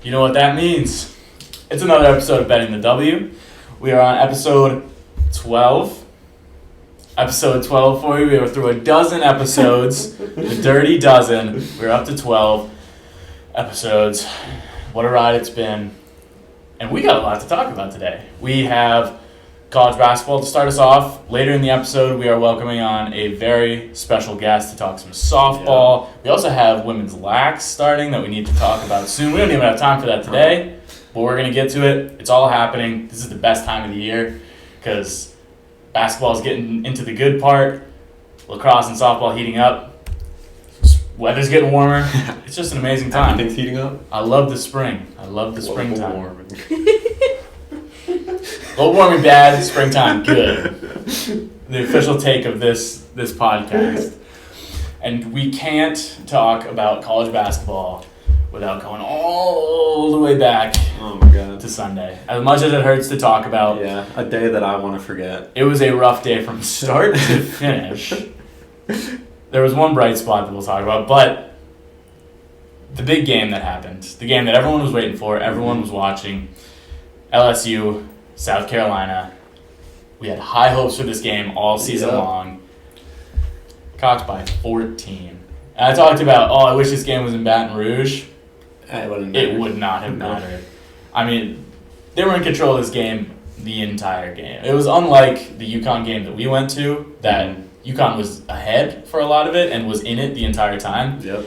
You know what that means. It's another episode of Betting the W. We are on episode 12. Episode 12 for you. We are through a dozen episodes. The dirty dozen. We're up to 12 episodes. What a ride it's been. And we got a lot to talk about today. We have college basketball to start us off. Later in the episode, we are welcoming on a very special guest to talk some softball. Yeah. We also have women's lax starting that we need to talk about soon. We don't even have time for that today, but we're going to get to it. It's all happening. This is the best time of the year because basketball is getting into the good part. Lacrosse and softball heating up. Weather's getting warmer. It's just an amazing time. Everything's heating up. I love the spring. I love the springtime. Global warming bad, springtime good. The official take of this podcast. And we can't talk about college basketball without going all the way back to Sunday. As much as it hurts to talk about. Yeah, a day that I want to forget. It was a rough day from start to finish. There was one bright spot that we'll talk about, but the big game that happened, the game that everyone was waiting for, everyone was watching, LSU, South Carolina. We had high hopes for this game all season long. Cocked by 14. And I talked about, I wish this game was in Baton Rouge. It would not have mattered. I mean, they were in control of this game the entire game. It was unlike the UConn game that we went to, that UConn was ahead for a lot of it and was in it the entire time. Yep.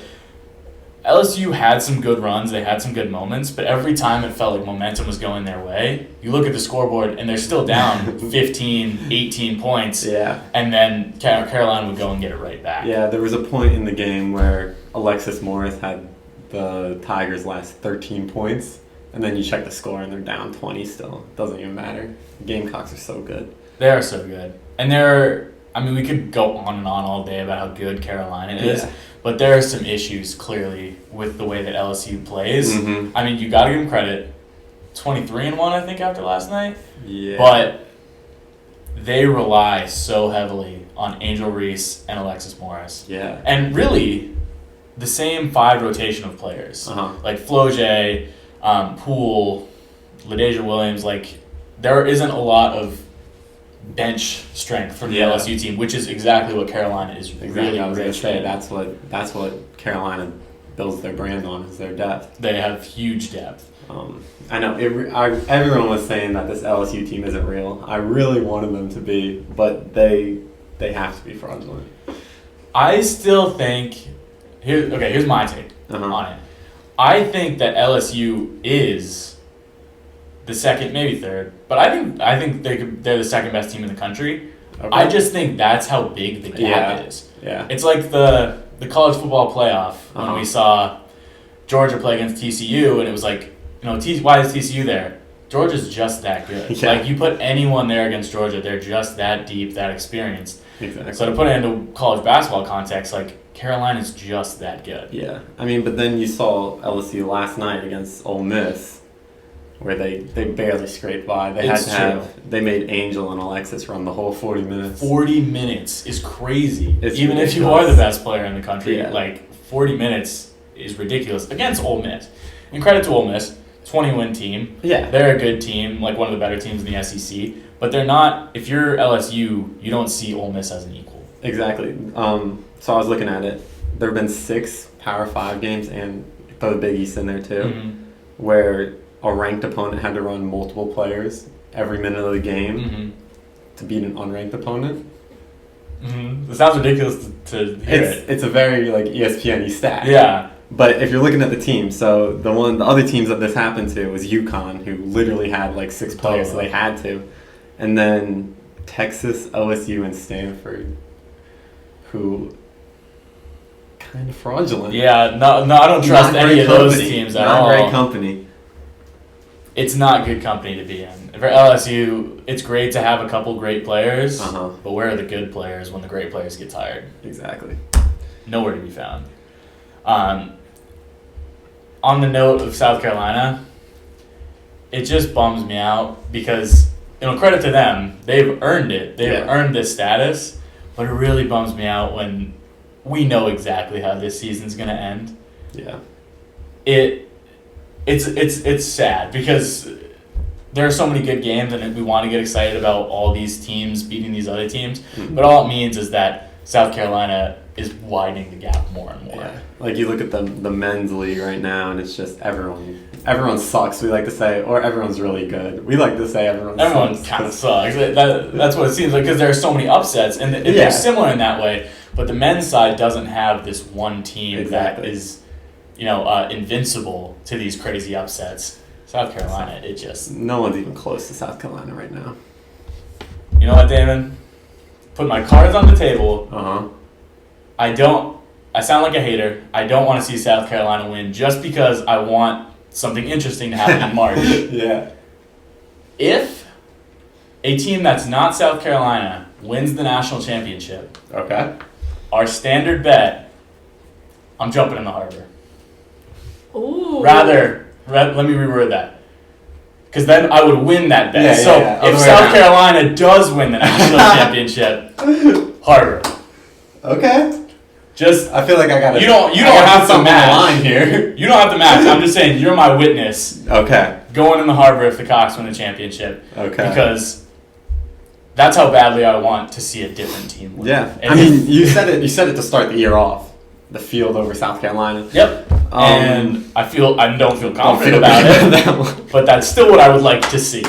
LSU had some good runs, they had some good moments, but every time it felt like momentum was going their way, you look at the scoreboard and they're still down 15, 18 points, and then Carolina would go and get it right back. Yeah, there was a point in the game where Alexis Morris had the Tigers' last 13 points, and then you check the score and they're down 20 still. Doesn't even matter. Gamecocks are so good. They are so good. And we could go on and on all day about how good Carolina is. But there are some issues, clearly, with the way that LSU plays. Mm-hmm. I mean, you got to give them credit. 23-1, I think, after last night. Yeah. But they rely so heavily on Angel Reese and Alexis Morris. Yeah. And really, the same 5 rotation of players. Like Floje, Poole, LaDasia Williams. Like, there isn't a lot of bench strength from the LSU team, which is exactly what Carolina is really I was rich say, in. that's what Carolina builds their brand on, is their depth. They have huge depth. I know everyone was saying that this LSU team isn't real. I really wanted them to be, but they have to be fraudulent. I still think here's my take on it. I think that LSU is the second, maybe third, but I think they're the second best team in the country. Okay. I just think that's how big the gap is. Yeah. It's like the college football playoff when we saw Georgia play against TCU, and it was like, why is TCU there? Georgia's just that good. Yeah. Like, you put anyone there against Georgia, they're just that deep, that experienced. Exactly. So to put it into college basketball context, like, Carolina's just that good. Yeah. I mean, but then you saw LSU last night against Ole Miss, where they barely scraped by. They made Angel and Alexis run the whole 40 minutes. 40 minutes is crazy. Even ridiculous. If you are the best player in the country, 40 minutes is ridiculous against Ole Miss. And credit to Ole Miss, 20-win team. Yeah. They're a good team, like one of the better teams in the SEC. But they're not, if you're LSU, you don't see Ole Miss as an equal. Exactly. So I was looking at it. There have been 6 Power 5 games, and throw the Big East in there too, where a ranked opponent had to run multiple players every minute of the game to beat an unranked opponent. It sounds ridiculous to hear it. It's a very ESPN-y stat. Yeah. But if you're looking at the team, so the other teams that this happened to was UConn, who literally had 6 players, so they had to. And then Texas, OSU, and Stanford, who kind of fraudulent. Yeah, no, I don't trust any of those teams at all. Not great company. It's not good company to be in. For LSU, it's great to have a couple great players, but where are the good players when the great players get tired? Exactly. Nowhere to be found. On the note of South Carolina, it just bums me out because, credit to them, they've earned it. They've earned this status, but it really bums me out when we know exactly how this season's going to end. Yeah. it's sad because there are so many good games and we want to get excited about all these teams beating these other teams. Mm-hmm. But all it means is that South Carolina is widening the gap more and more. Yeah. Like you look at the men's league right now and it's just everyone sucks, we like to say, or everyone's really good. We like to say everyone kind of sucks. That's what it seems like because there are so many upsets and they're similar in that way. But the men's side doesn't have this one team that is, invincible to these crazy upsets. South Carolina, no one's even close to South Carolina right now. You know what, Damon? Put my cards on the table. I sound like a hater. I don't want to see South Carolina win just because I want something interesting to happen in March. Yeah. If a team that's not South Carolina wins the national championship, okay, our standard bet, I'm jumping in the harbor. Ooh. Let me reword that. Because then I would win that bet. If South Carolina does win the national championship, harbor. Okay. I feel like I gotta. You don't have to match. Line here. You don't have to match. I'm just saying you're my witness. Okay. Going in the harbor if the Cox win the championship. Okay. Because that's how badly I want to see a different team win. Yeah. I mean, you said it. You said it to start the year off. The field over South Carolina. Yep. And I don't feel confident about it. But that's still what I would like to see.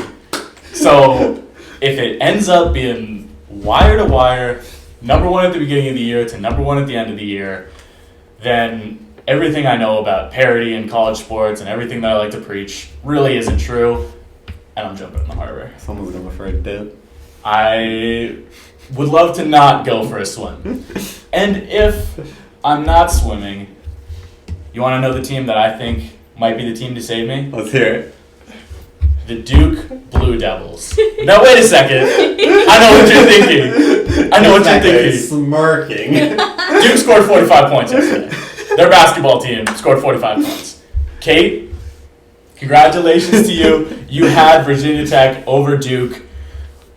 So if it ends up being wire to wire, number one at the beginning of the year to number one at the end of the year, then everything I know about parity in college sports and everything that I like to preach really isn't true, and I'm jumping in the harbor. Someone's going for a dip. I would love to not go for a swim. And if I'm not swimming, you want to know the team that I think might be the team to save me? Let's hear it. The Duke Blue Devils. No, wait a second. I know what you're thinking. Smirking. Duke scored 45 points yesterday. Their basketball team scored 45 points. Kate, congratulations to you. You had Virginia Tech over Duke.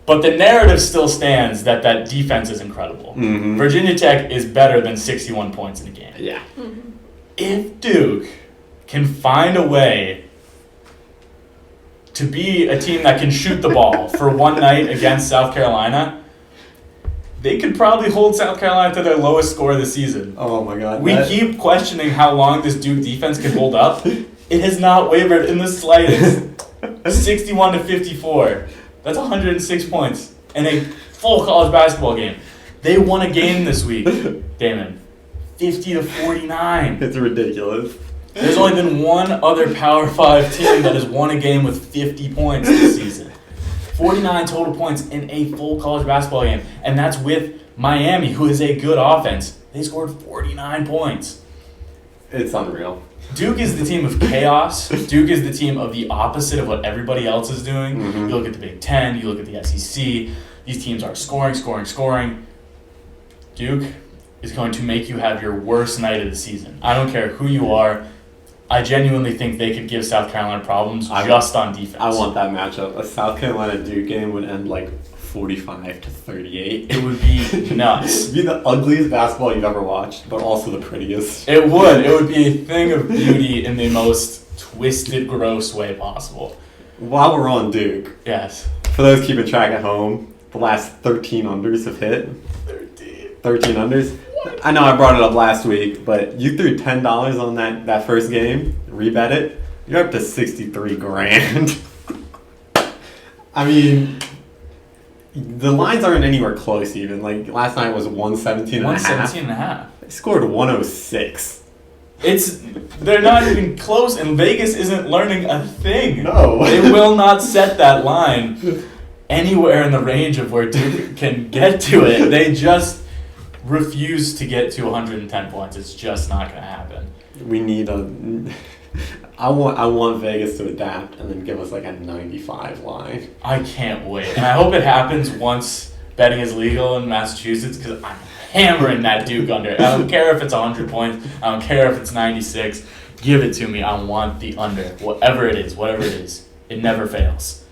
But the narrative still stands that defense is incredible. Mm-hmm. Virginia Tech is better than 61 points in a game. Yeah. Mm-hmm. If Duke can find a way to be a team that can shoot the ball for one night against South Carolina, they could probably hold South Carolina to their lowest score of the season. Oh my God. We keep questioning how long this Duke defense can hold up. It has not wavered in the slightest. 61-54. That's 106 points in a full college basketball game. They won a game this week, Damon. 50-49. It's ridiculous. There's only been one other Power 5 team that has won a game with 50 points this season. 49 total points in a full college basketball game. And that's with Miami, who is a good offense. They scored 49 points. It's unreal. Duke is the team of chaos. Duke is the team of the opposite of what everybody else is doing. Mm-hmm. You look at the Big Ten, you look at the SEC. These teams are scoring. Duke is going to make you have your worst night of the season. I don't care who you are. I genuinely think they could give South Carolina problems just on defense. I want that matchup. A South Carolina Duke game would end like 45-38. It would be nuts. It'd be the ugliest basketball you've ever watched, but also the prettiest. It would. It would be a thing of beauty in the most twisted, gross way possible. While we're on Duke, yes. For those keeping track at home, the last 13 unders have hit. 13 unders. I know I brought it up last week, but you threw $10 on that first game, rebet it, you're up to $63,000. I mean, the lines aren't anywhere close even. Like last night was 117 and a half. 117 and a half. They scored 106. They're not even close, and Vegas isn't learning a thing. No. They will not set that line anywhere in the range of where Duke can get to it. They just refuse to get to 110 points. It's just not going to happen. We need I want Vegas to adapt and then give us like a 95 line. I can't wait. And I hope it happens once betting is legal in Massachusetts, because I'm hammering that Duke under. I don't care if it's 100 points. I don't care if it's 96. Give it to me. I want the under. Whatever it is. It never fails.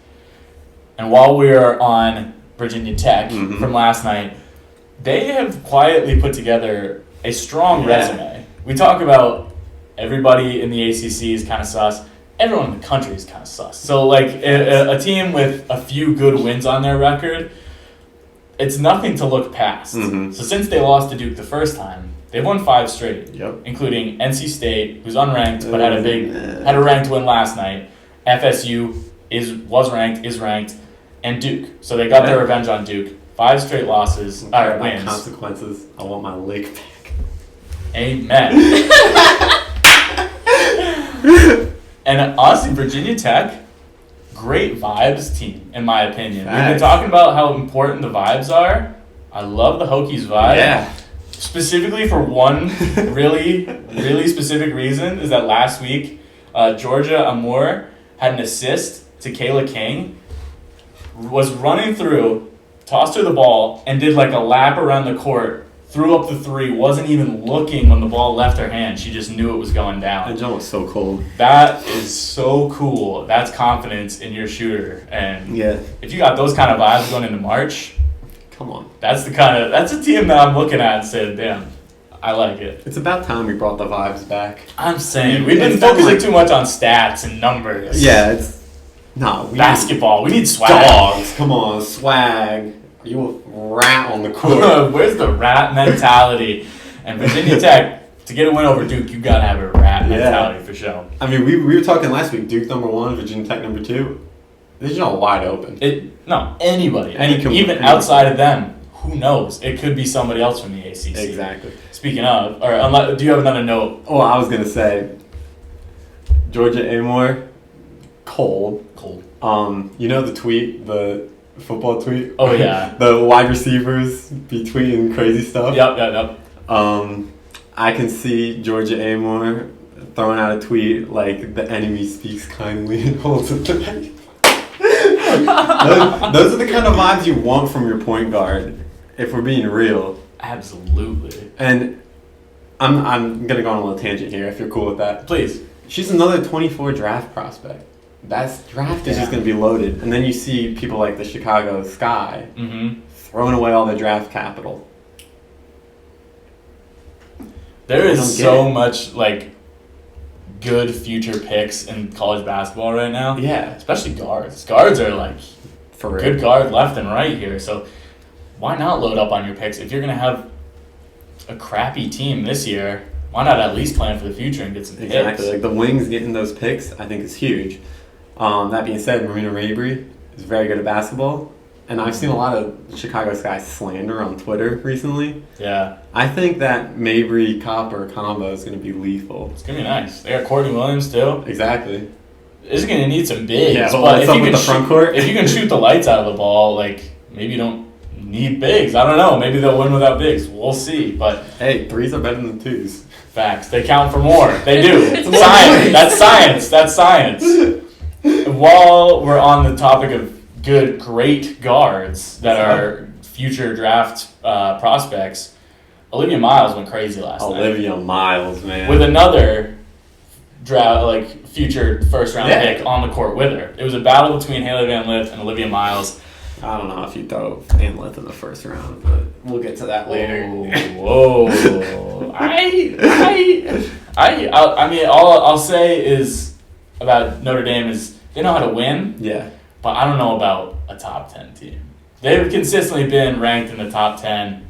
And while we're on Virginia Tech from last night, they have quietly put together a strong resume. We talk about everybody in the ACC is kind of sus. everyone in the country is kind of sus. So, like, a team with a few good wins on their record, it's nothing to look past. Mm-hmm. So since they lost to Duke the first time, they've won 5 straight, including NC State, who's unranked but had a ranked win last night. FSU was ranked, is ranked, and Duke. So they got their revenge on Duke. 5 straight losses, wins. Consequences. I want my lake back. Amen. And honestly, Virginia Tech, great vibes team, in my opinion. We've been talking about how important the vibes are. I love the Hokies vibe. Yeah. Specifically for one really, really specific reason is that last week, Georgia Amour had an assist to Kayla King, was running through, tossed her the ball, and did like a lap around the court, threw up the 3, wasn't even looking when the ball left her hand. She just knew it was going down. That jump was so cold. That is so cool. That's confidence in your shooter. And if you got those kind of vibes going into March, come on. that's a team that I'm looking at and saying, damn, I like it. It's about time we brought the vibes back. I'm saying, we've been focusing too much on stats and numbers. Yeah, we basketball. We need swag. Dogs. Come on, swag. Are you a rat on the court? Where's the rat mentality? And Virginia Tech, to get a win over Duke, you gotta have a rat mentality for sure. I mean, we were talking last week. Duke number 1, Virginia Tech number 2. They're just all wide open. Anybody. Even outside of them, who knows? It could be somebody else from the ACC. Exactly. Speaking of, do you have another note? Oh, I was gonna say, Georgia Amour, cold. You know the tweet, the football tweet? Oh yeah. The wide receivers be tweeting crazy stuff. Yep. I can see Georgia Amour throwing out a tweet like, the enemy speaks kindly and holds it back. Those are the kind of vibes you want from your point guard, if we're being real. Absolutely. And I'm going to go on a little tangent here, if you're cool with that. Please. She's another 24 draft prospect. That draft is just going to be loaded. And then you see people like the Chicago Sky throwing away all their draft capital. There is so much, like, good future picks in college basketball right now. Yeah. Especially guards. Guards are, like, for real. Good guard left and right here. So why not load up on your picks? If you're going to have a crappy team this year, why not at least plan for the future and get some picks? Exactly. Like, the Wings getting those picks, I think, is huge. That being said, Marina Mabry is very good at basketball. And I've seen a lot of Chicago Sky slander on Twitter recently. Yeah. I think that Mabry-Copper combo is going to be lethal. It's going to be nice. They got Courtney Williams, too. Exactly. It's going to need some bigs. Yeah, but if you can shoot the lights out of the ball, like, maybe you don't need bigs. I don't know. Maybe they'll win without bigs. We'll see. But hey, 3s are better than 2s. Facts. They count for more. They do. It's science. That's science. That's science. While we're on the topic of great guards that are future draft prospects, Olivia Miles went crazy last night. Olivia Miles, man. With another future first-round pick on the court with her. It was a battle between Haley Van Lith and Olivia Miles. I don't know if you throw Van Lith in the first round, but we'll get to that later. Whoa. I mean, all I'll say is about Notre Dame is they know how to win. Yeah. But I don't know about a top 10 team. They've consistently been ranked in the top 10.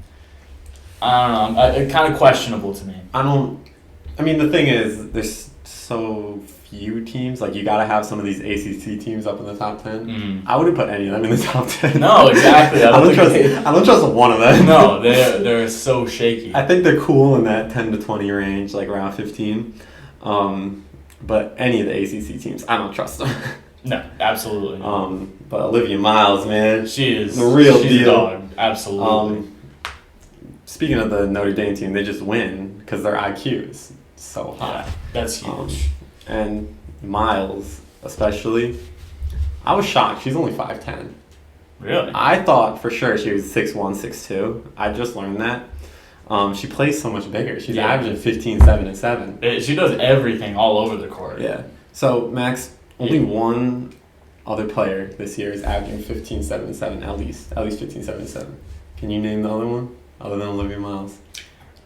I don't know. It's kind of questionable to me. I mean, the thing is, there's so few teams. Like, you got to have some of these ACC teams up in the top 10. I wouldn't put any of them in the top 10. No, exactly. I don't trust one of them. No, they're so shaky. I think they're cool in that 10 to 20 range, like around 15. But any of the ACC teams, I don't trust them. No, absolutely not. But Olivia Miles, man, she is the real she's deal. A dog. Absolutely. Speaking of the Notre Dame team, they just win because their IQ is so high. Yeah, that's huge. And Miles, especially, I was shocked. She's only 5'10". Really? I thought for sure she was 6'1", 6'2". I just learned that. She plays so much bigger. She's averaging 15, 7, and 7. She does everything all over the court. Yeah. So, Max, only one other player this year is averaging 15, 7, and 7, at least 15, 7, and 7. Can you name the other one other than Olivia Miles?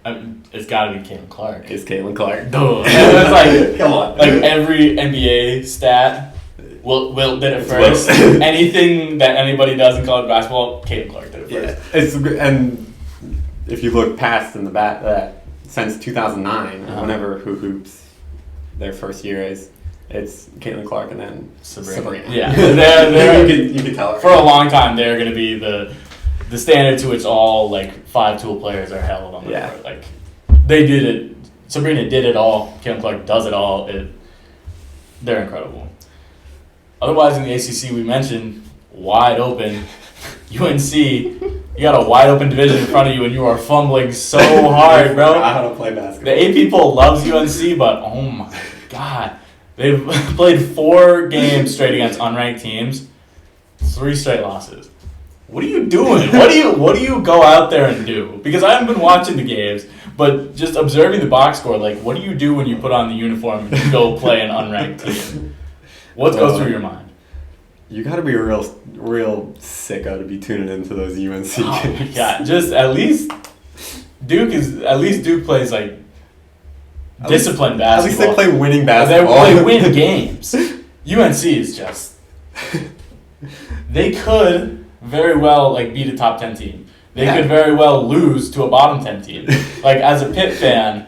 It's got to be Caitlin Clark. It's Caitlin Clark. Duh. It's like, come on. Like every NBA stat, Wilt did it It's first. Wilt. Anything that anybody does in college basketball, Caitlin Clark did it first. And if you look past in the back, since 2009, whenever Who Hoops, their first year is, it's Caitlin Clark and then Sabrina. Yeah, they're you could tell her. for a long time they're going to be the standard to which all like 5-tool players are held on the court. Like they did it. Sabrina did it all. Caitlin Clark does it all. They're incredible. Otherwise, in the ACC, we mentioned wide open. UNC, you got a wide open division in front of you, and you are fumbling so hard, bro. I how to play basketball. The AP poll loves UNC, but oh my god, they've played 4 games straight against unranked teams, 3 straight losses. What are you doing? What do you go out there and do? Because I haven't been watching the games, but just observing the box score, like what do you do when you put on the uniform and you go play an unranked team? What goes through your mind? You got to be a real sicko to be tuning into those UNC games. Yeah, just at least Duke plays like disciplined basketball. At least they play winning basketball. They win games. UNC is just they could very well like beat a top 10 team. They could very well lose to a bottom 10 team. Like as a Pitt fan,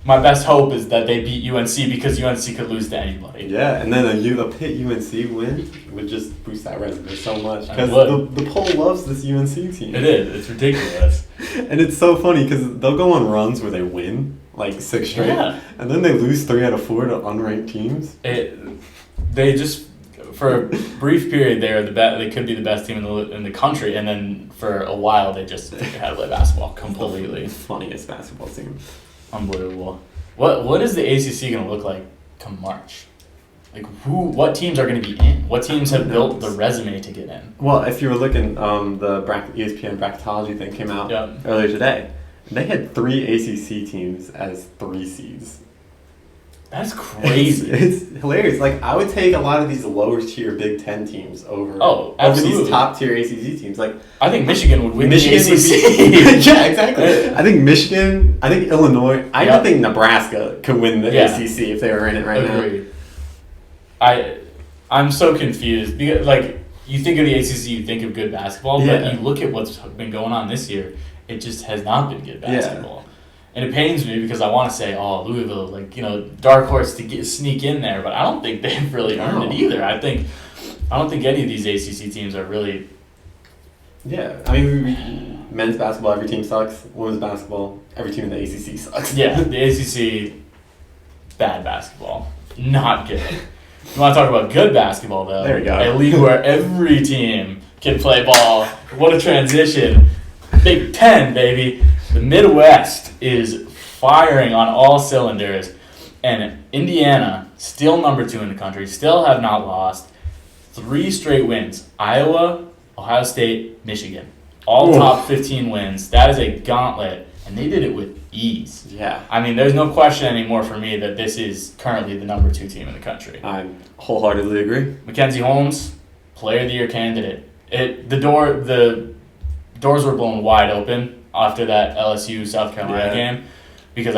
my best hope is that they beat UNC because UNC could lose to anybody. Yeah, and then a Pitt UNC win would just boost that resume so much because the poll loves this UNC team. It is. It's ridiculous. And it's so funny because they'll go on runs where they win like 6 straight, and then they lose 3 out of 4 to unranked teams. They just for a brief period they could be the best team in the country, and then for a while they just figured how to play basketball completely. The funniest basketball team. Unbelievable. What is the ACC going to look like come March? Like what teams are going to be in? What teams have built the resume to get in? Well, if you were looking, the ESPN bracketology thing came out earlier today. They had 3 ACC teams as 3 seeds. That's crazy. It's hilarious. Like I would take a lot of these lower tier Big Ten teams over these top tier ACC teams. Like I think Michigan would win the ACC. Yeah, exactly. I think Michigan. I think Illinois. I don't think Nebraska could win the ACC if they were in it right now. I'm so confused because like you think of the ACC, you think of good basketball, but you look at what's been going on this year. It just has not been good basketball. And it pains me because I want to say, Louisville, like, dark horse to sneak in there, but I don't think they've really earned it either. I don't think any of these ACC teams are really. Yeah, I mean, men's basketball, every team sucks. Women's basketball, every team in the ACC sucks. Yeah, the ACC, bad basketball, not good. You want to talk about good basketball though? There we go. A league where every team can play ball. What a transition! Big Ten, baby. The Midwest is firing on all cylinders, and Indiana, still number 2 in the country, still have not lost. 3 straight wins. Iowa, Ohio State, Michigan. All top 15 wins. That is a gauntlet, and they did it with ease. Yeah. I mean, there's no question anymore for me that this is currently the number 2 team in the country. I wholeheartedly agree. Mackenzie Holmes, Player of the Year candidate. The doors were blown wide open after that LSU South Carolina game because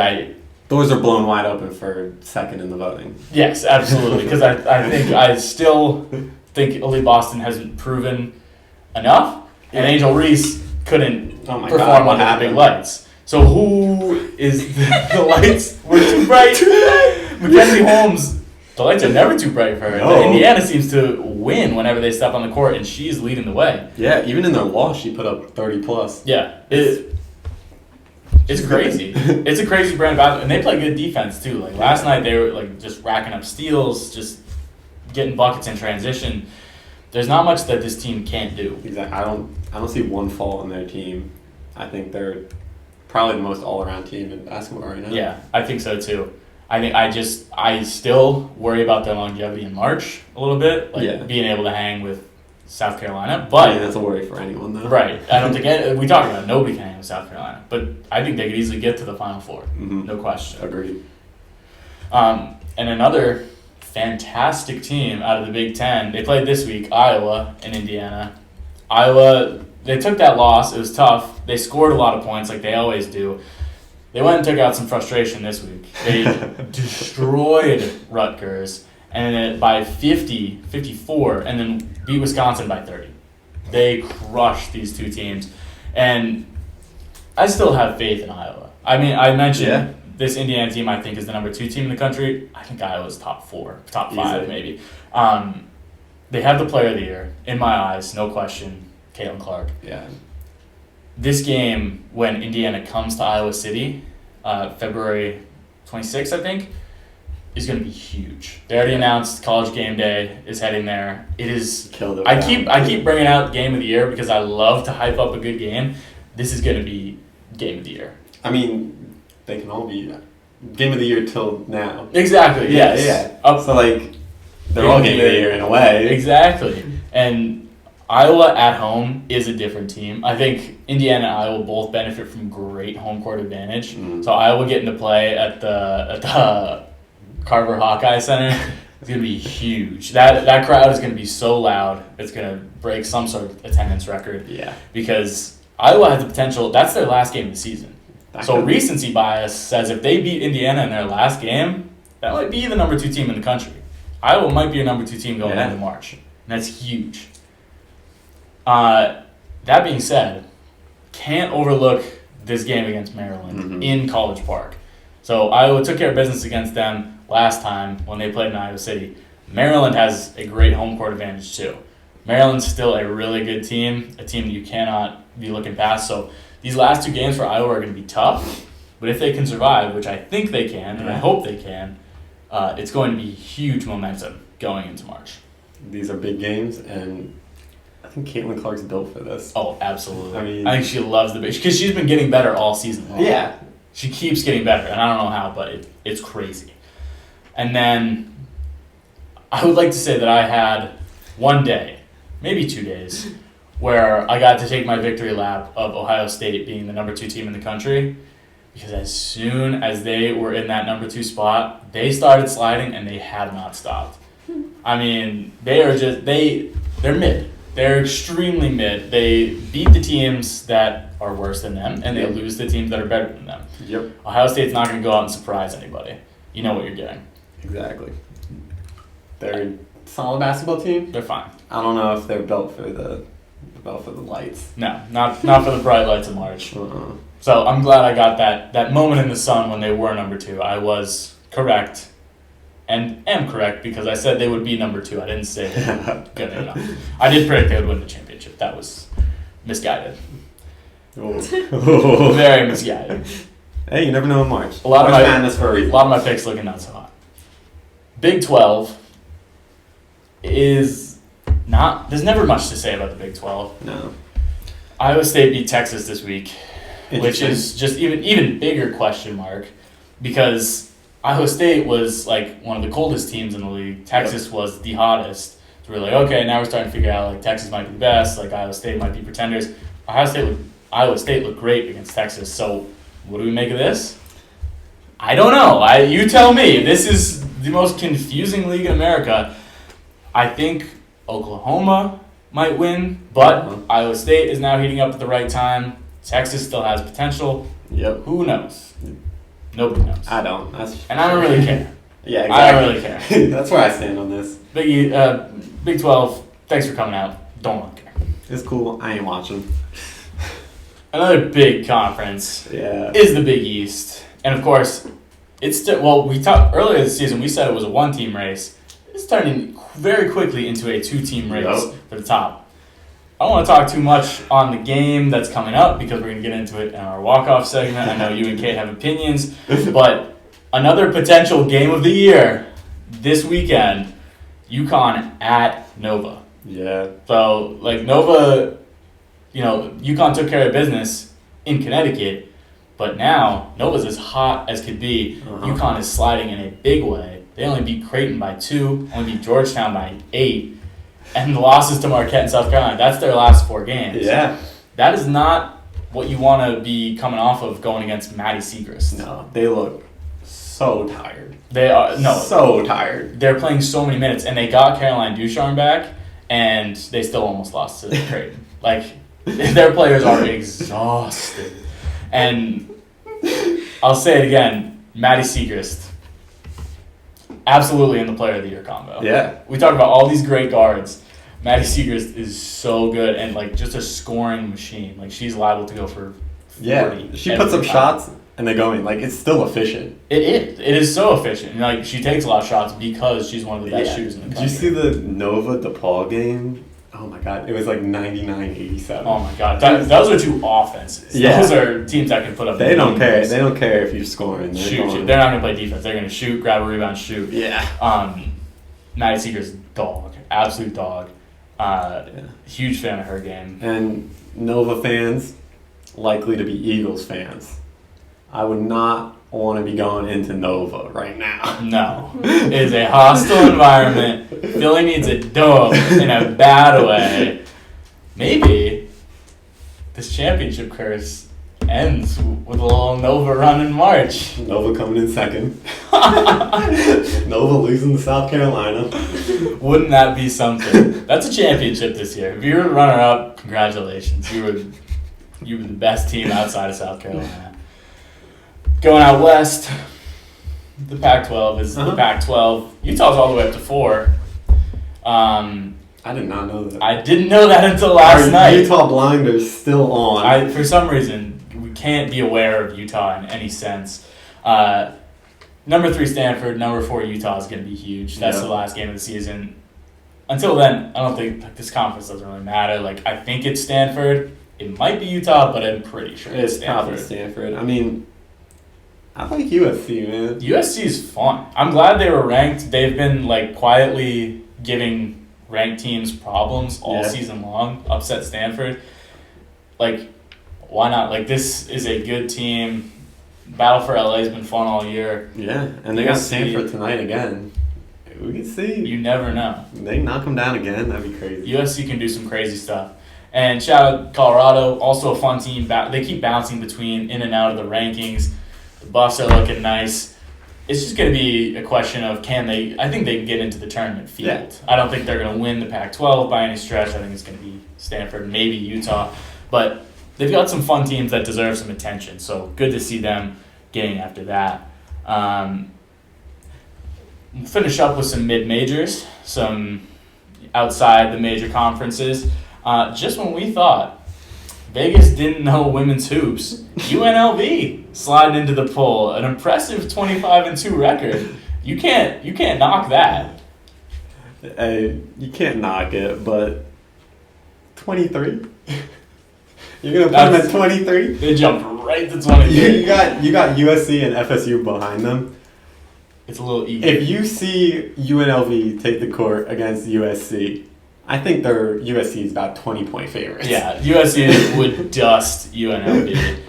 doors are blown wide open for second in the voting. Yes, absolutely. Because I still think Elite Boston hasn't proven enough, and Angel Reese couldn't perform under the big lights. So who is the lights were too bright? Mackenzie Holmes. The lights are never too bright for her. No. Indiana seems to win whenever they step on the court, and she's leading the way. Yeah, even in their loss, she put up 30+. Yeah, it's crazy. It's a crazy brand of basketball, and they play good defense too. Like last night, they were like just racking up steals, just getting buckets in transition. There's not much that this team can't do. Exactly. I don't see one fault in their team. I think they're probably the most all-around team in basketball right now. Yeah, I think so too. I still worry about their longevity in March a little bit, being able to hang with South Carolina. But that's a worry for anyone, though. Right. I don't think we talked about it, nobody can hang with South Carolina, but I think they could easily get to the Final Four. Mm-hmm. No question. Agreed. And another fantastic team out of the Big Ten. They played this week, Iowa and Indiana. Iowa, they took that loss. It was tough. They scored a lot of points like they always do. They went and took out some frustration this week. They destroyed Rutgers and then by 50, 54, and then beat Wisconsin by 30. They crushed these two teams. And I still have faith in Iowa. I mean, I mentioned this Indiana team I think is the number 2 team in the country. I think Iowa's top 4, top 5 Easily. maybe. They have the player of the year, in my eyes, no question, Caitlin Clark. Yeah. This game, when Indiana comes to Iowa City, February 26th, I think, is going to be huge. They already announced College Game Day is heading there. It is. Killed it. I keep bringing out Game of the Year because I love to hype up a good game. This is going to be Game of the Year. I mean, they can all be Game of the Year till now. Exactly. Yes. Yeah. So like, they're all Game of the Year in a way. Exactly. And Iowa at home is a different team. I think Indiana and Iowa both benefit from great home court advantage. So Iowa getting to play at the Carver Hawkeye Center is going to be huge. That crowd is going to be so loud. It's going to break some sort of attendance record. Yeah. Because Iowa has the potential. That's their last game of the season. So recency bias says if they beat Indiana in their last game, that might be the number 2 team in the country. Iowa might be your number 2 team going into March. And that's huge. That being said, can't overlook this game against Maryland in College Park. So Iowa took care of business against them last time when they played in Iowa City. Maryland has a great home court advantage too. Maryland's still a really good team, a team that you cannot be looking past. So these last 2 games for Iowa are going to be tough, but if they can survive, which I think they can, and I hope they can, it's going to be huge momentum going into March. These are big games, and I think Caitlin Clark's built for this. Oh, absolutely. I think she loves the base because she's been getting better all season long. Yeah. She keeps getting better, and I don't know how, but it's crazy. And then I would like to say that I had one day, maybe 2 days, where I got to take my victory lap of Ohio State being the number 2 team in the country, because as soon as they were in that number 2 spot, they started sliding and they have not stopped. I mean, they're mid. They're extremely mid. They beat the teams that are worse than them, and they lose the teams that are better than them. Yep. Ohio State's not going to go out and surprise anybody. You know what you're getting. Exactly. They're a solid basketball team. They're fine. I don't know if they're built for the lights. No, not for the bright lights of March. Uh-uh. So I'm glad I got that moment in the sun when they were number 2. I was correct, and am correct because I said they would be number 2. I didn't say they were good enough. I did predict they would win the championship. That was misguided. Very misguided. Hey, you never know in March. A lot of madness for a reason. A lot of my picks looking not so hot. Big 12 is not. There's never much to say about the Big 12. No. Iowa State beat Texas this week, which is just even bigger question mark, because Iowa State was like one of the coldest teams in the league. Texas was the hottest. So we're like, okay, now we're starting to figure out like Texas might be the best, like Iowa State might be pretenders. Iowa State looked great against Texas. So what do we make of this? I don't know. You tell me. This is the most confusing league in America. I think Oklahoma might win, but Iowa State is now heating up at the right time. Texas still has potential. Yep. Who knows? Nobody knows. I don't. And I don't really care. Yeah, exactly. I don't really care. That's where I stand on this. Big 12, thanks for coming out. Don't care. It's cool. I ain't watching. Another big conference Yeah. is the Big East. And of course, it's still, we talked earlier this season, we said it was a 1-team race. It's turning very quickly into a 2-team race for the top. I don't want to talk too much on the game that's coming up because we're going to get into it in our walk-off segment. I know you and Kate have opinions, but another potential game of the year this weekend, UConn at Nova. Yeah. So, like, Nova, UConn took care of business in Connecticut, but now Nova's as hot as could be. UConn is sliding in a big way. They only beat Creighton by 2, only beat Georgetown by 8, and the losses to Marquette and South Carolina. That's their last 4 games. Yeah. That is not what you want to be coming off of going against Maddie Siegers. No, they look so tired. They are so tired. They're playing so many minutes, and they got Caroline Ducharme back, and they still almost lost to Creighton. Like, their players are exhausted. And I'll say it again. Maddie Siegers. Absolutely in the player of the year combo. Yeah. We talk about all these great guards. Maddie Siegers is so good and like just a scoring machine. Like she's liable to go for 40. Yeah. She puts up shots and they go in. Like it's still efficient. It is. It is so efficient. And, like she takes a lot of shots because she's one of the best shooters in the country. Did you see the Nova DePaul game? Oh my god, it was like 99-87. Oh my god, those are two offenses. Yeah. Those are teams that can put up. They don't care. They don't care if you're scoring. Shoot. They're not gonna play defense. They're gonna shoot, grab a rebound, shoot. Yeah. Maddie Siegers, dog, absolute dog. Huge fan of her game. And Nova fans, likely to be Eagles fans. I would not want to be going into Nova right now. No, it's a hostile environment. Philly needs a dub in a bad way. Maybe this championship curse ends with a little Nova run in March. Nova coming in second. Nova losing to South Carolina. Wouldn't that be something? That's a championship this year. If you were runner-up, congratulations. You were the best team outside of South Carolina. Going out west, the Pac-12 is the Pac-12. Utah's all the way up to 4. I did not know that. I didn't know that until last night. Utah blinders still on. For some reason, we can't be aware of Utah in any sense. Number 3 Stanford, number 4 Utah is going to be huge. That's the last game of the season. Until then, I don't think this conference doesn't really matter. Like I think it's Stanford. It might be Utah, but I'm pretty sure it's Stanford. Probably Stanford. I mean, I like USC, man. USC is fun. I'm glad they were ranked. They've been like quietly giving ranked teams problems all season long. Upset Stanford. Like, why not? Like, this is a good team. Battle for LA has been fun all year. Yeah, and they got Stanford tonight again. We can see. You never know. They knock them down again. That'd be crazy. USC can do some crazy stuff. And shout out Colorado, also a fun team. They keep bouncing between in and out of the rankings. The Buffs are looking nice. It's just going to be a question of I think they can get into the tournament field. Yeah. I don't think they're going to win the Pac-12 by any stretch. I think it's going to be Stanford, maybe Utah. But they've got some fun teams that deserve some attention. So good to see them getting after that. We'll finish up with some mid-majors, some outside the major conferences. Just when we thought Vegas didn't know women's hoops, UNLV sliding into the poll, an impressive 25-2 record. You can't knock that. You can't knock it, but 23. You're gonna put them at 23. They jumped right to 23. You got USC and FSU behind them. It's a little easy. If you see UNLV take the court against USC, I think USC is about 20-point favorites. Yeah, USC would dust UNLV.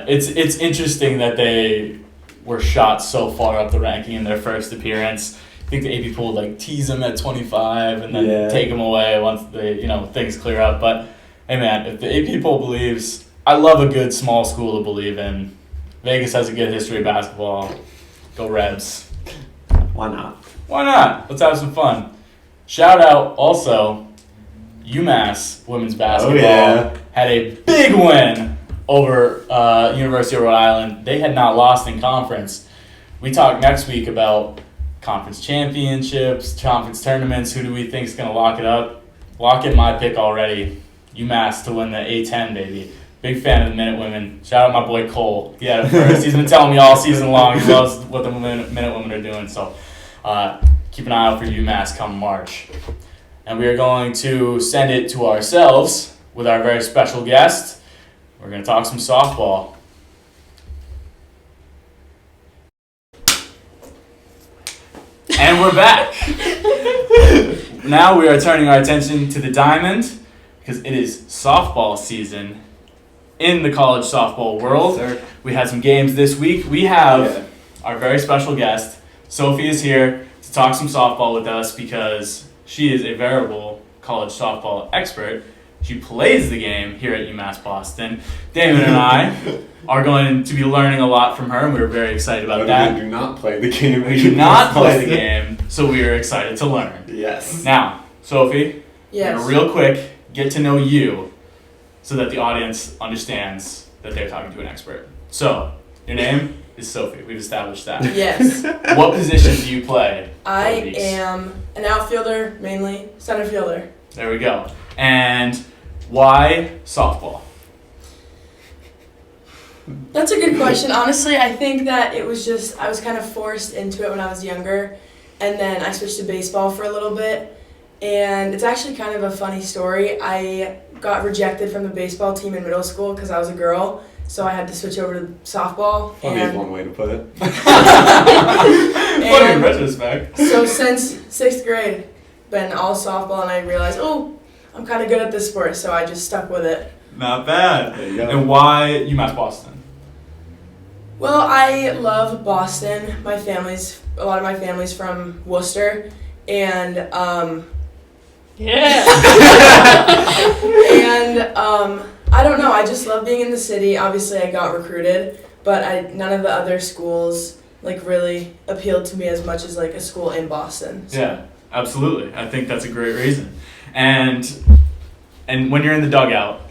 It's interesting that they were shot so far up the ranking in their first appearance. I think the AP poll would tease them at 25 and then take them away once things clear up. But hey man, if the AP poll believes, I love a good small school to believe in. Vegas has a good history of basketball. Go Rebs. Why not? Why not? Let's have some fun. Shout out also, UMass women's basketball had a big win over University of Rhode Island. They had not lost in conference. We talk next week about conference championships, conference tournaments. Who do we think is going to lock it up? Lock in my pick already. UMass to win the A10, baby. Big fan of the Minute Women. Shout out my boy Cole. He had it first. He's been telling me all season long he loves what the Minute Women are doing. So keep an eye out for UMass come March. And we are going to send it to ourselves with our very special guest. We're going to talk some softball. And we're back. Now we are turning our attention to the diamond because it is softball season in the college softball world. Yes, sir. We had some games this week. We have our very special guest. Sofie is here to talk some softball with us because she is a veritable college softball expert. She plays the game here at UMass Boston. Damon and I are going to be learning a lot from her, and we're very excited about that. We do not play the game. We do not play the game, so we are excited to learn. Yes. Now, Sofie, Yes. we're gonna real quick get to know you so that the audience understands that they're talking to an expert. So, Your name is Sofie. We've established that. Yes. What position do you play? I am an outfielder, mainly. Center fielder. There we go. And why softball? That's a good question. Honestly, I think that it was just, I was kind of forced into it when I was younger. And then I switched to baseball for a little bit. And it's actually kind of a funny story. I got rejected from the baseball team in middle school because I was a girl. So I had to switch over to softball. Funny is one way to put it. Funny in retrospect. So since 6th grade, been all softball, and I realized, I'm kind of good at this sport, so I just stuck with it. Not bad. There you go. And why UMass Boston? Well, I love Boston. A lot of my family's from Worcester, and Yeah. I don't know. I just love being in the city. Obviously, I got recruited, but none of the other schools really appealed to me as much as a school in Boston. So. Yeah, absolutely. I think that's a great reason. And when you're in the dugout,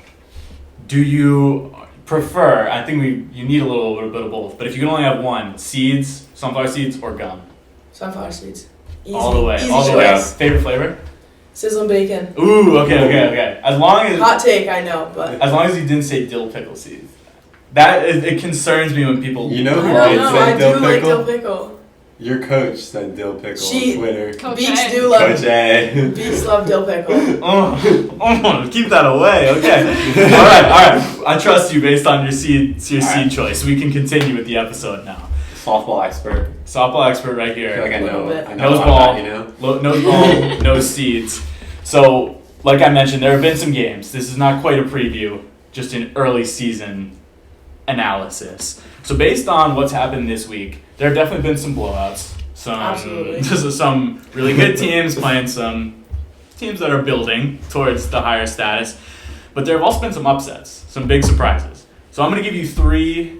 do you prefer? I think you need a little bit of both. But if you can only have one, seeds, sunflower seeds, or gum. Sunflower seeds. Easy. All the way. Easy All the choice. way. Favorite flavor? Sizzling bacon. Ooh, okay. As long as Hot take, I know, but you didn't say dill pickle seeds. It concerns me when people. You know who I don't did know. say I dill do like pickle? dill pickle. Your coach said dill pickle on Twitter. Coach Beaks A. do love. Coach A. Beaks love dill pickle. Oh, keep that away. Okay. All right. I trust you based on your seed choice. We can continue with the episode now. Softball expert. Softball expert right I feel here. like I Little know. bit. I know Nose about ball. that, you know? Nose ball, nose seeds. So, like I mentioned, there have been some games. This is not quite a preview, just an early season analysis. So based on what's happened this week, there have definitely been some blowouts. Absolutely. Some really good teams playing some teams that are building towards the higher status. But there have also been some upsets, some big surprises. So I'm going to give you 3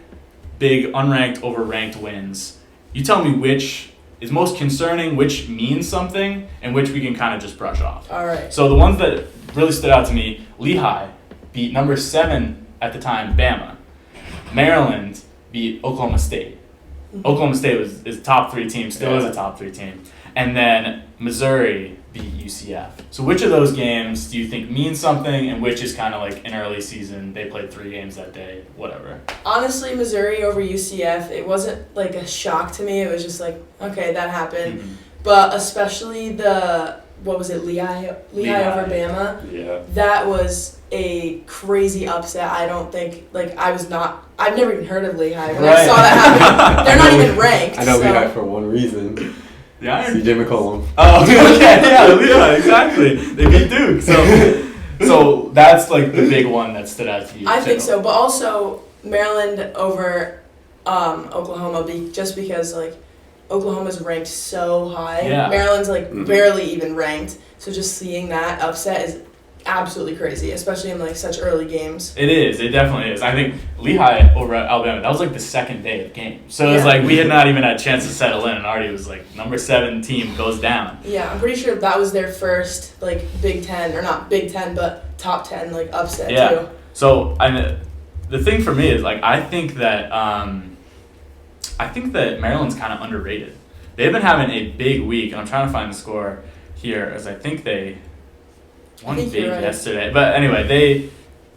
big unranked over ranked wins. You tell me which is most concerning, which means something, and which we can kind of just brush off. All right. So the ones that really stood out to me, Lehigh beat number 7 at the time, Bama. Maryland beat Oklahoma State. Oklahoma State is a top 3 team, still is a top 3 team. And then Missouri beat UCF. So which of those games do you think means something, and which is kind of like an early season, they played 3 games that day, whatever? Honestly, Missouri over UCF, it wasn't a shock to me. It was just okay, that happened. Mm-hmm. But especially Lehigh over Bama. Yeah. That was a crazy upset. I don't think, I've never even heard of Lehigh. When I saw that happen, they're not even ranked. I know so. Lehigh for one reason. Yeah. CJ McCollum. Oh, okay, yeah, exactly. They beat Duke. So that's the big one that stood out to you. I think so, but also Maryland over Oklahoma, just because Oklahoma's ranked so high. Yeah. Maryland's barely even ranked. So just seeing that upset is absolutely crazy, especially in such early games. It is. It definitely is. I think Lehigh over at Alabama, that was the second day of the game. So it was we had not even had a chance to settle in, and already it was number 7 team goes down. Yeah, I'm pretty sure that was their first Big Ten, or not Big Ten, but top 10 upset too. So the thing for me is I think that Maryland's kind of underrated. They've been having a big week, and I'm trying to find the score here, as I think they won big yesterday. But anyway, they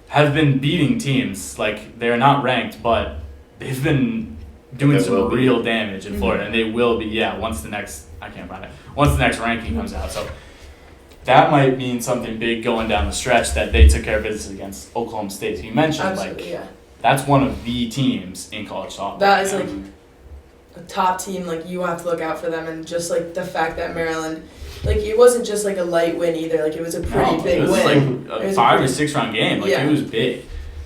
have been beating teams. They're not ranked, but they've been doing some real damage in Florida, and they will be. Yeah, once the next ranking comes out. So that might mean something big going down the stretch, that they took care of business against Oklahoma State. So you mentioned Absolutely, that's one of the teams in college softball. That is a top team. You have to look out for them, and just the fact that Maryland. It wasn't just a light win either. It was a pretty big win. It was a 5 or 6 round game. It was big.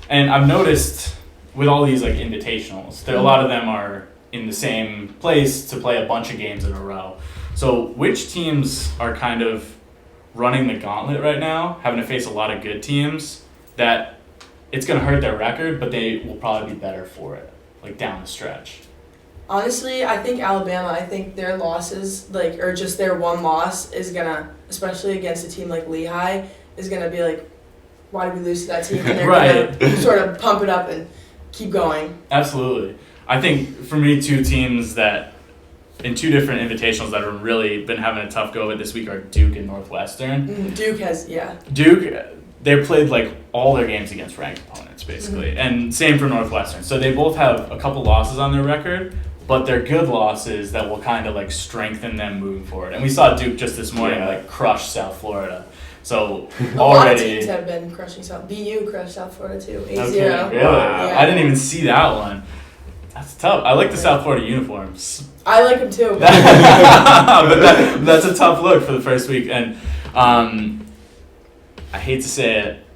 And I've noticed with all these invitationals, that a lot of them are in the same place to play a bunch of games in a row. So which teams are kind of running the gauntlet right now, having to face a lot of good teams that it's going to hurt their record, but they will probably be better for it, down the stretch? Honestly, I think Alabama, their losses, or just their one loss is going to, especially against a team like Lehigh, is going to be why did we lose to that team? And they're going to sort of pump it up and keep going. Absolutely. I think for me, two teams that in two different invitationals that have really been having a tough go of it this week are Duke and Northwestern. Duke, they played like all their games against ranked opponents basically, and same for Northwestern. So they both have a couple losses on their record, but they're good losses that will kind of like strengthen them moving forward. And we saw Duke just this morning like crush South Florida. So a lot of teams have been crushing BU crushed South Florida too. 8-0. Okay, really? Yeah. I didn't even see that one. That's tough. I like the South Florida uniforms. I like them too. But that's a tough look for the first week. And I hate to say it,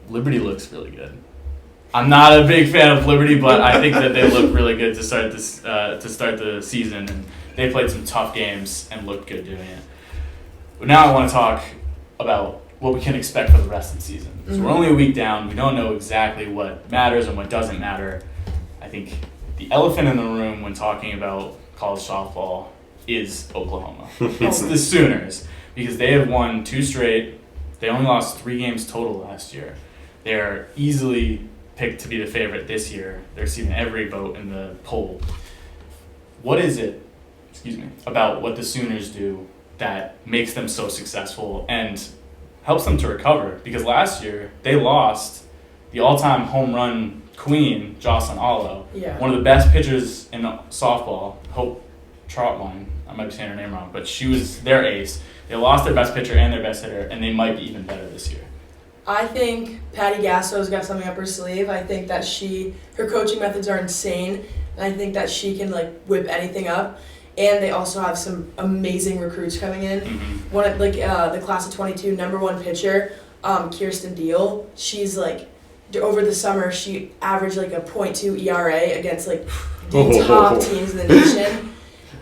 Liberty looks really good. I'm not a big fan of Liberty, but I think that they look really good to start the season. And they played some tough games and looked good doing it. But now I want to talk about what we can expect for the rest of the season. So we're only a week down. We don't know exactly what matters and what doesn't matter. I think the elephant in the room when talking about college softball is Oklahoma. It's the Sooners because they have won 2 straight. They only lost 3 games total last year. They're easily picked to be the favorite this year. They're receiving every vote in the poll. What is it, about what the Sooners do that makes them so successful and helps them to recover? Because last year they lost the all-time home run queen, Jocelyn Allo, one of the best pitchers in softball, Hope Trotline. I might be saying her name wrong, but she was their ace. They lost their best pitcher and their best hitter, and they might be even better this year. I think Patty Gasso's got something up her sleeve. I think that her coaching methods are insane, and I think that she can like whip anything up. And they also have some amazing recruits coming in. One of the class of 22 #1 pitcher, Kirsten Deal. She's like, over the summer she averaged like a .2 ERA against like the top teams in the nation.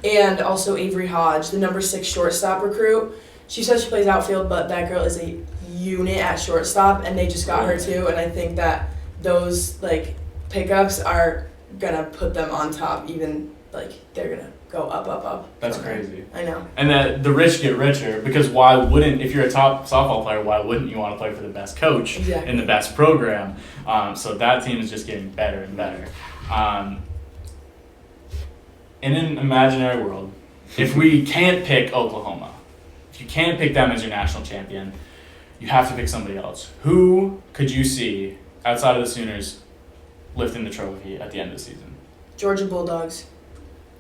And also Avery Hodge, the #6 shortstop recruit. She says she plays outfield, but that girl is a unit at shortstop, and they just got her too. And I think that those like pickups are gonna put them on top. Even like they're gonna go up. That's crazy. I know. And the rich get richer because why wouldn't, if you're a top softball player, why wouldn't you want to play for the best coach in the best program? So that team is just getting better and better. In an imaginary world, if we can't pick Oklahoma, if you can't pick them as your national champion, you have to pick somebody else. Who could you see outside of the Sooners lifting the trophy at the end of the season? Georgia Bulldogs.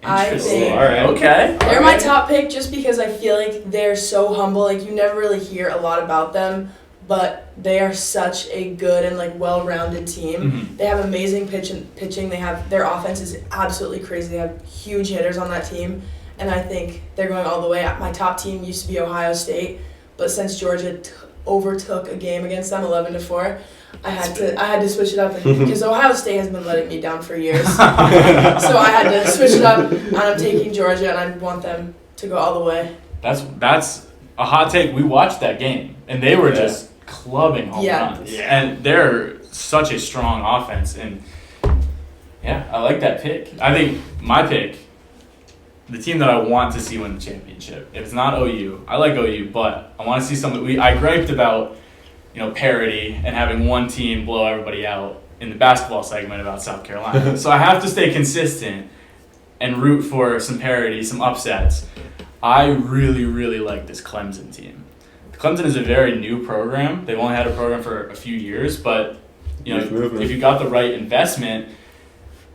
Interesting. All right. Okay. They're my top pick just because I feel like they're so humble. Like you never really hear a lot about them, but they are such a good and like well-rounded team. They have amazing pitching. They have their offense is absolutely crazy. They have huge hitters on that team, and I think they're going all the way. My top team used to be Ohio State, but since Georgia overtook a game against them 11-4, I had to switch it up because Ohio State has been letting me down for years. So I had to switch it up, and I'm taking Georgia, and I want them to go all the way. That's a hot take. We watched that game, and they were just clubbing home runs. And they're such a strong offense, and I like that pick. I think my pick, the team that I want to see win the championship, if it's not OU, I like OU, but I want to see something. I griped about parity and having one team blow everybody out in the basketball segment about South Carolina. So I have to stay consistent and root for some parity, some upsets. I really, really like this Clemson team. Clemson is a very new program. They've only had a program for a few years, but if you got the right investment,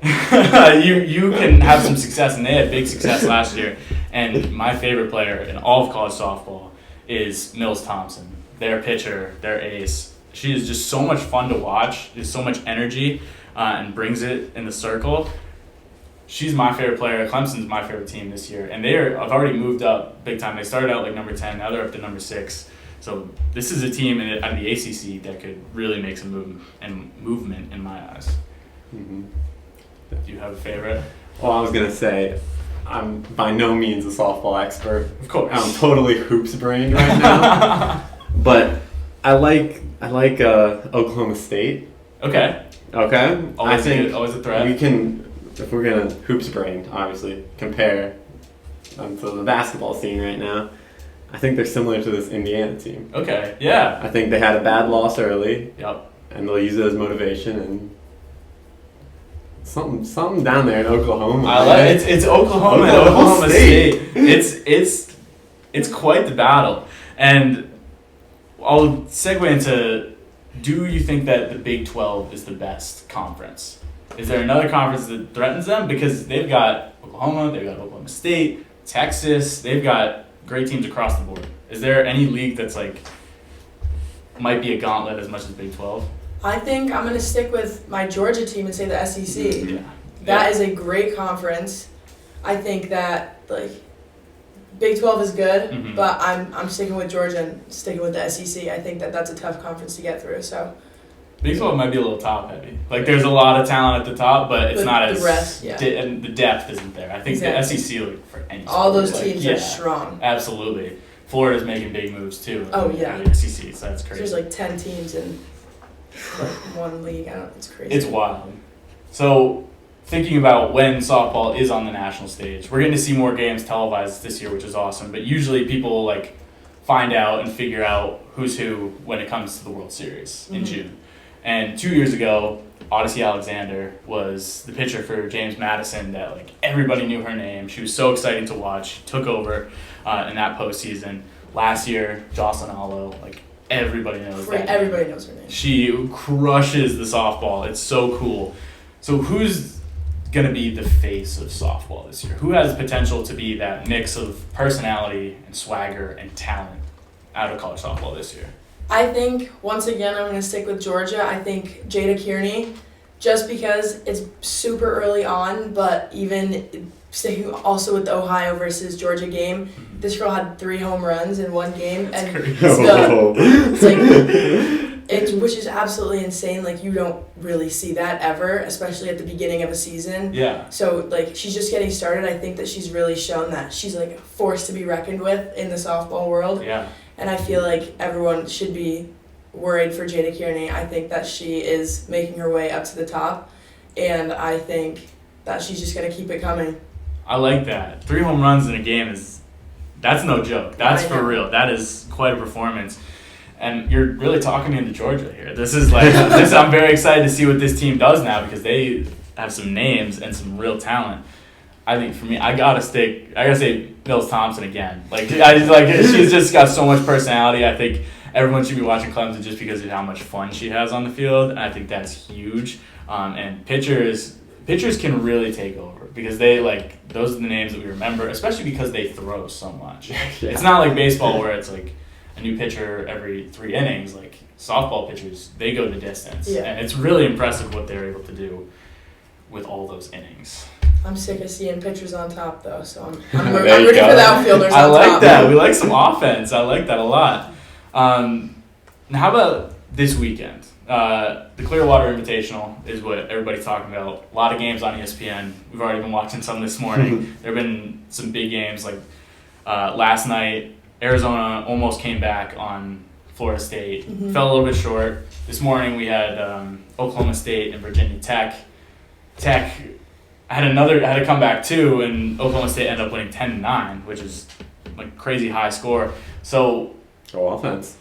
you can have some success, and they had big success last year. And my favorite player in all of college softball is Mills Thompson. Their pitcher, their ace. She is just so much fun to watch. There's so much energy and brings it in the circle. She's my favorite player. Clemson's my favorite team this year. And I've already moved up big time. They started out like number 10. Now they're up to number 6. So this is a team out of the ACC that could really make some movement in my eyes. Do you have a favorite? Well, I was going to say, I'm by no means a softball expert. Of course. I'm totally hoops brained right now. But I like Oklahoma State. Okay. I think always a threat. We can, if we're gonna hoops brain, obviously compare to the basketball scene right now. I think they're similar to this Indiana team. Okay. Yeah. I think they had a bad loss early. Yep. And they'll use it as motivation, and something down there in Oklahoma. I like it's Oklahoma and Oklahoma State. It's quite the battle. And I'll segue into, do you think that the Big 12 is the best conference? Is there another conference that threatens them? Because they've got Oklahoma, they've got Oklahoma State, Texas, they've got great teams across the board. Is there any league that's like might be a gauntlet as much as Big 12? I think I'm going to stick with my Georgia team and say the SEC. Yeah. That is a great conference. I think that like Big 12 is good, but I'm sticking with Georgia and sticking with the SEC. I think that that's a tough conference to get through. So Big 12 might be a little top heavy. Like there's a lot of talent at the top, but it's not as the rest, and the depth isn't there. I think the SEC, like, for any sport, all those teams are strong. Absolutely. Florida's making big moves too. Oh yeah. The SEC, so that's crazy. There's like 10 teams in like one league. It's crazy. It's wild. So thinking about when softball is on the national stage, we're getting to see more games televised this year, which is awesome. But usually people like find out and figure out who's who when it comes to the World Series in June. And 2 years ago, Odyssey Alexander was the pitcher for James Madison that like everybody knew her name. She was so exciting to watch. She took over in that postseason. Last year, Jocelyn Allo, like everybody knows that. Everybody knows her name. She crushes the softball. It's so cool. So who's going to be the face of softball this year? Who has potential to be that mix of personality and swagger and talent out of college softball this year? I think, once again, I'm going to stick with Georgia. I think Jada Kearney, just because it's super early on, but even sticking also with the Ohio versus Georgia game, this girl had 3 home runs in one game. That's and crazy. which is absolutely insane. Like, you don't really see that ever, especially at the beginning of a season. Yeah. So, like, she's just getting started. I think that she's really shown that she's, like, a force to be reckoned with in the softball world. Yeah. And I feel like everyone should be worried for Jada Kearney. I think that she is making her way up to the top, and I think that she's just going to keep it coming. I like that. 3 home runs in a game that's no joke. That's for real. That is quite a performance. And you're really talking me into Georgia here. This is like, I'm very excited to see what this team does now because they have some names and some real talent. I think for me, I gotta say Mills Thompson again. She's just got so much personality. I think everyone should be watching Clemson just because of how much fun she has on the field, and I think that's huge. And pitchers can really take over because those are the names that we remember, especially because they throw so much. Yeah. It's not like baseball where it's like a new pitcher every 3 innings. Like softball pitchers, they go the distance, and it's really impressive what they're able to do with all those innings. I'm sick of seeing pitchers on top, though, so I'm ready for the outfielders on top. I like that. We like some offense. I like that a lot. Now, how about this weekend? The Clearwater Invitational is what everybody's talking about. A lot of games on ESPN. We've already been watching some this morning. There have been some big games. Like last night, Arizona almost came back on Florida State. Fell a little bit short. This morning, we had Oklahoma State and Virginia Tech. Tech had to come back too, and Oklahoma State ended up winning 10-9, which is like crazy high score. So offense.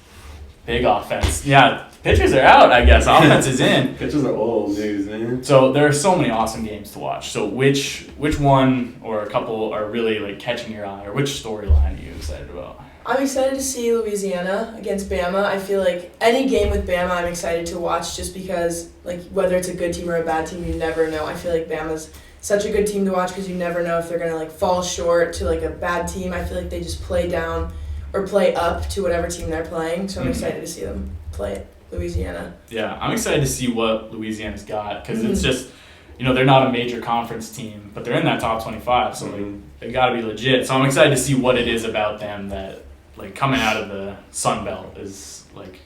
Big offense. Yeah, pitchers are out, I guess. Offense is in. Pitchers are old news, man. So there are so many awesome games to watch. So which one or a couple are really like catching your eye, or which storyline are you excited about? I'm excited to see Louisiana against Bama. I feel like any game with Bama I'm excited to watch just because, like, whether it's a good team or a bad team, you never know. I feel like Bama's such a good team to watch because you never know if they're going to, like, fall short to, like, a bad team. I feel like they just play down or play up to whatever team they're playing. So I'm excited to see them play Louisiana. Yeah, I'm excited to see what Louisiana's got because it's just, they're not a major conference team, but they're in that top 25, so they got to be legit. So I'm excited to see what it is about them that, like, coming out of the Sun Belt is, like,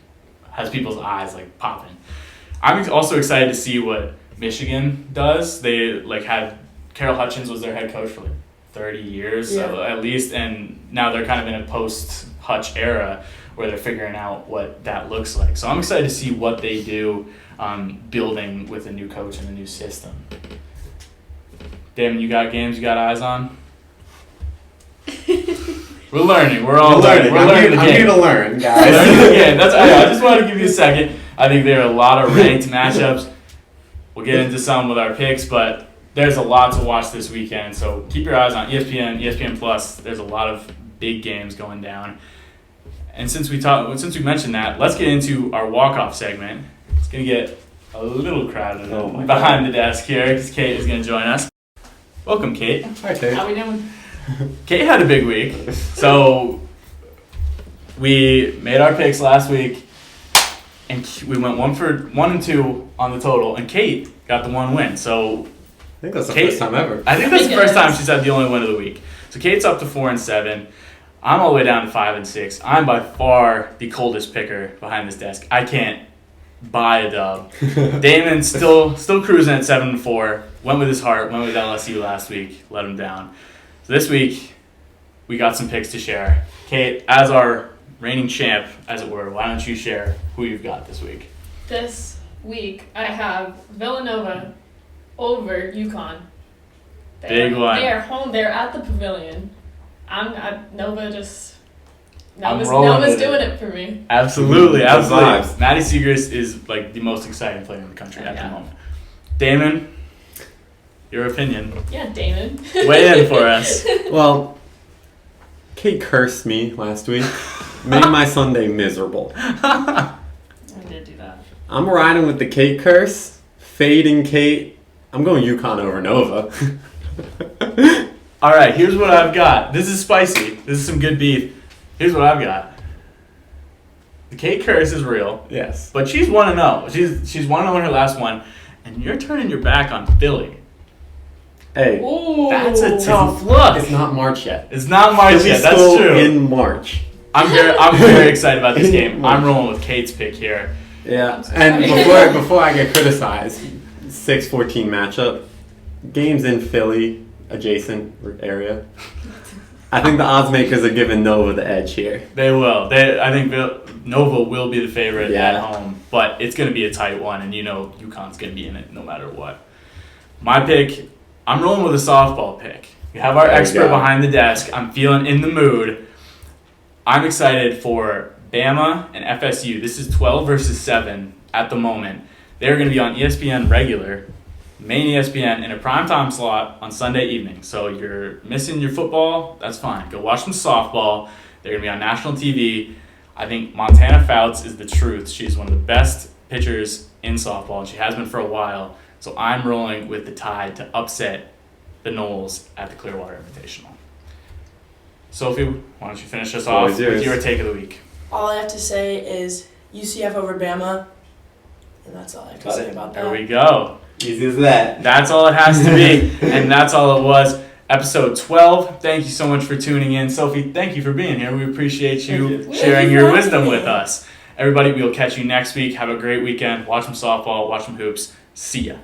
has people's eyes, like, popping. I'm also excited to see what Michigan does. They, like, had Carol Hutchins was their head coach for, like, 30 years at least, and now they're kind of in a post-Hutch era where they're figuring out what that looks like. So I'm excited to see what they do building with a new coach and a new system. Damon, you got games you got eyes on? We're learning. We're all learning. We're learning the game. I'm here to learn, guys. Learning the game. I just wanted to give you a second. I think there are a lot of ranked matchups. We'll get into some with our picks, but there's a lot to watch this weekend. So keep your eyes on ESPN, ESPN Plus. There's a lot of big games going down. And since we mentioned that, let's get into our walk-off segment. It's going to get a little crowded behind the desk here because Kate is going to join us. Welcome, Kate. Hi, Kate. How we doing? Kate had a big week. So we made our picks last week, and we went 1 and 2 on the total, and Kate got the 1 win. So I think that's the first time ever. I think that's the first time she's had the only win of the week. So Kate's up to 4 and 7. I'm all the way down to 5 and 6. I'm by far the coldest picker behind this desk. I can't buy a dub. Damon's still cruising at 7 and 4. Went with his heart. Went with LSU last week. Let him down. So this week we got some picks to share. Kate, as our reigning champ, as it were, why don't you share who you've got this week? This week I have Villanova over UConn. Big one. They are home. They're at the Pavilion. Nova's doing it for me. Absolutely. Vibes. Maddie Siegers is like the most exciting player in the country at the moment. Damon, your opinion. Yeah, Damon. Weigh in for us. Well, Kate cursed me last week. Made my Sunday miserable. I did do that. I'm riding with the Kate curse. Fading Kate. I'm going UConn over Nova. All right, here's what I've got. This is spicy. This is some good beef. Here's what I've got. The Kate curse is real. Yes. But she's 1-0. She's 1-0 in her last one, and you're turning your back on Philly. Hey, Ooh. That's a tough look. it's not March yet. It's not March Philly's yet. That's still true. in March. I'm very excited about this game. I'm rolling with Kate's pick here. Yeah, and before I get criticized, 6-14 matchup, games in Philly, adjacent area. I think the odds makers are giving Nova the edge here. They will. I think Nova will be the favorite at Yeah. home, but it's going to be a tight one, and UConn's going to be in it no matter what. My pick, I'm rolling with a softball pick. We have our There you expert go. behind the desk. I'm feeling in the mood. I'm excited for Bama and FSU. This is 12 versus 7 at the moment. They're going to be on ESPN regular, main ESPN, in a primetime slot on Sunday evening. So you're missing your football, that's fine. Go watch some softball. They're going to be on national TV. I think Montana Fouts is the truth. She's one of the best pitchers in softball, and she has been for a while. So I'm rolling with the Tide to upset the Noles at the Clearwater Invitational. Sofie, why don't you finish us off with your take of the week? All I have to say is UCF over Bama, and that's all I have to say about that. There we go. Easy as that. That's all it has to be, and that's all it was. Episode 12. Thank you so much for tuning in. Sofie, thank you for being here. We appreciate you sharing your wisdom with us. Everybody, we'll catch you next week. Have a great weekend. Watch some softball. Watch some hoops. See ya.